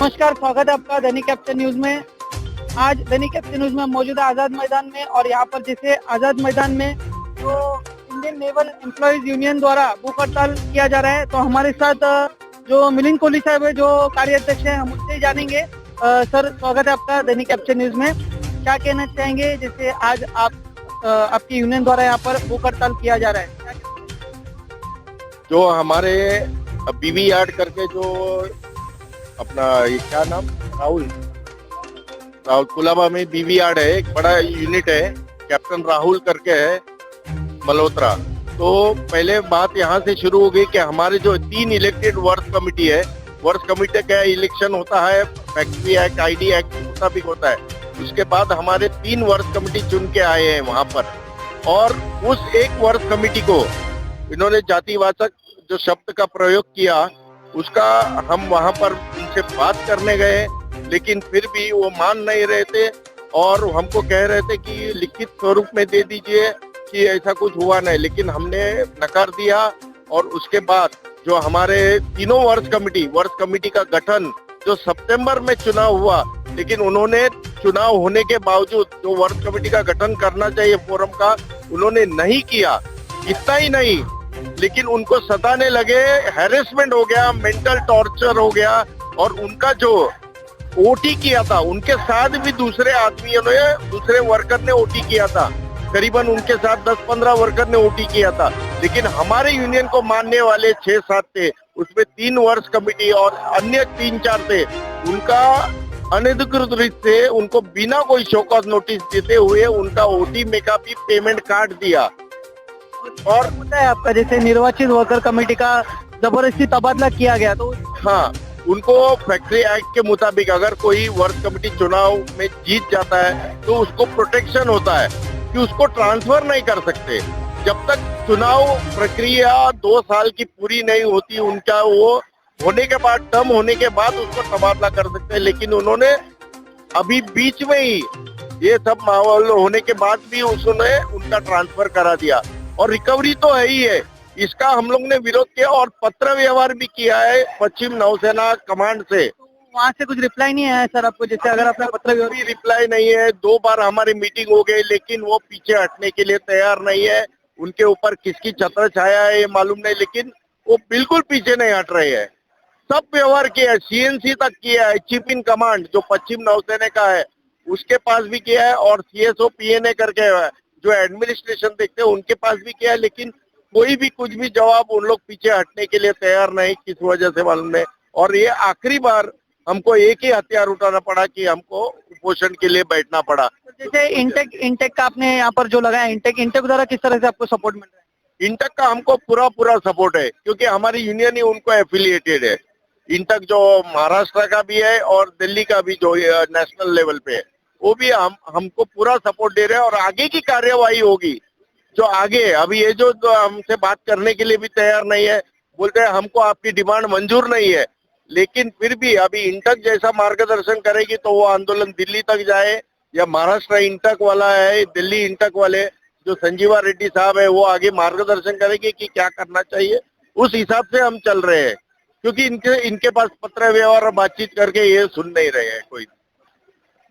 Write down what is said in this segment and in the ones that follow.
नमस्कार, स्वागत है आपका दैनिक कैप्चर न्यूज में। आज दैनिक कैप्चर न्यूज में मौजूद है आजाद मैदान में और यहाँ पर जैसे आजाद मैदान में जो इंडियन नेवल एम्प्लॉइज यूनियन द्वारा भूख हड़ताल किया जा रहा है, तो हमारे साथ जो मिलिंद कोहली साहब है जो कार्याध्यक्ष हैं, हम उससे जानेंगे। सर, स्वागत है आपका दैनिक कैप्चर न्यूज में। क्या कहना चाहेंगे जैसे आज आपकी यूनियन द्वारा यहाँ पर भूख हड़ताल किया जा रहा है? जो हमारे बीवी यार्ड करके जो अपना ये क्या नाम राहुल कुलाबा में बीवी यार्ड है, एक बड़ा यूनिट है, कैप्टन राहुल करके है मल्होत्रा। तो पहले बात यहाँ से शुरू हो गई कि हमारे जो 3 इलेक्टेड वर्क्स कमेटी है, वर्क्स कमेटी का इलेक्शन होता है फैक्ट्री एक्ट आईडी एक्ट के मुताबिक होता है। उसके बाद हमारे 3 वर्क्स कमेटी चुन के आए हैं वहां पर, और उस एक वर्क्स कमेटी को इन्होंने जातिवाचक जो शब्द का प्रयोग किया, उसका हम वहां पर उनसे बात करने गए, लेकिन फिर भी वो मान नहीं रहे थे और हमको कह रहे थे कि लिखित स्वरूप में दे दीजिए कि ऐसा कुछ हुआ नहीं, लेकिन हमने नकार दिया। और उसके बाद जो हमारे तीनों वर्क्स कमेटी का गठन जो सितंबर में चुनाव हुआ, लेकिन उन्होंने चुनाव होने के बावजूद जो वर्क्स कमेटी का गठन करना चाहिए फोरम का, उन्होंने नहीं किया। इतना ही नहीं, लेकिन उनको सताने लगे, हैरेसमेंट हो गया, मेंटल टॉर्चर हो गया, और उनका जो ओटी किया था उनके साथ भी दूसरे आदमियों ने, दूसरे वर्कर ने ओटी किया था। करीबन उनके साथ 10-15 वर्कर ने ओटी किया था, लेकिन हमारे यूनियन को मानने वाले 6-7 थे, उसमें 3 वर्क्स कमेटी और अन्य 3-4 थे। उनका अनधिकृत रीत से उनको बिना कोई शोकॉज नोटिस देते हुए उनका ओटी में का भी पेमेंट काट दिया। और होता है आपका जैसे निर्वाचित वर्कर कमेटी का जबरदस्ती तबादला किया गया, तो हाँ, उनको फैक्ट्री एक्ट के मुताबिक अगर कोई वर्क कमेटी चुनाव में जीत जाता है तो उसको प्रोटेक्शन होता है कि उसको ट्रांसफर नहीं कर सकते जब तक चुनाव प्रक्रिया 2 साल की पूरी नहीं होती। उनका वो होने के बाद, टर्म होने के बाद उसको तबादला कर सकते हैं, लेकिन उन्होंने अभी बीच में ही ये सब माहौल होने के बाद भी उसने उनका ट्रांसफर करा दिया। और रिकवरी तो है ही है, इसका हम लोग ने विरोध किया और पत्र व्यवहार भी किया है पश्चिम नौसेना कमांड से। वहाँ से कुछ रिप्लाई नहीं आया सर आपको? जैसे अगर आपने पत्र व्यवहार भी रिप्लाई नहीं है। 2 बार हमारी मीटिंग हो गई, लेकिन वो पीछे हटने के लिए तैयार नहीं है। उनके ऊपर किसकी छत्र छाया है ये मालूम नहीं, लेकिन वो बिल्कुल पीछे नहीं हट रहे हैं। सब व्यवहार किया है, सीएनसी तक किया है, चीफ इन कमांड जो पश्चिम नौसेना का है उसके पास भी किया है, और सीएसओ पीएनए करके जो एडमिनिस्ट्रेशन देखते हैं उनके पास भी किया है, लेकिन कोई भी कुछ भी जवाब, उन लोग पीछे हटने के लिए तैयार नहीं, किस वजह से मालूम नहीं। और ये आखिरी बार हमको एक ही हथियार उठाना पड़ा कि हमको उपोषण के लिए बैठना पड़ा। जैसे इंटेक का आपने यहाँ पर जो लगाया, इंटेक द्वारा किस तरह से आपको सपोर्ट मिल रहा है? इंटेक का हमको पूरा सपोर्ट है, क्योंकि हमारी यूनियन ही उनको एफिलिएटेड है। इंटेक जो महाराष्ट्र का भी है और दिल्ली का भी जो नेशनल लेवल पे है, वो भी हमको पूरा सपोर्ट दे रहे हैं। और आगे की कार्यवाही होगी जो आगे, अभी ये जो हमसे बात करने के लिए भी तैयार नहीं है, बोलते हैं हमको आपकी डिमांड मंजूर नहीं है, लेकिन फिर भी अभी इंटक जैसा मार्गदर्शन करेगी तो वो आंदोलन दिल्ली तक जाए, या महाराष्ट्र इंटक वाला है, दिल्ली इंटक वाले जो संजीवा रेड्डी साहब है वो आगे मार्गदर्शन करेंगे कि क्या करना चाहिए। उस हिसाब से हम चल रहे हैं, क्योंकि इनके पास पत्र व्यवहार और बातचीत करके ये सुन नहीं रहे हैं कोई।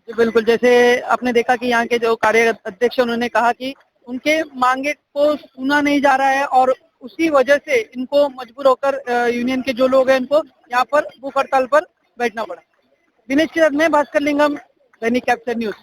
बिल्कुल, जैसे आपने देखा कि यहाँ के जो कार्य अध्यक्ष उन्होंने कहा कि उनके मांगे को सुना नहीं जा रहा है और उसी वजह से इनको मजबूर होकर यूनियन के जो लोग हैं इनको यहाँ पर भूख हड़ताल पर बैठना पड़ा। दिनेश के साथ मैं भास्कर लिंगम, दैनिक कैप्चर न्यूज।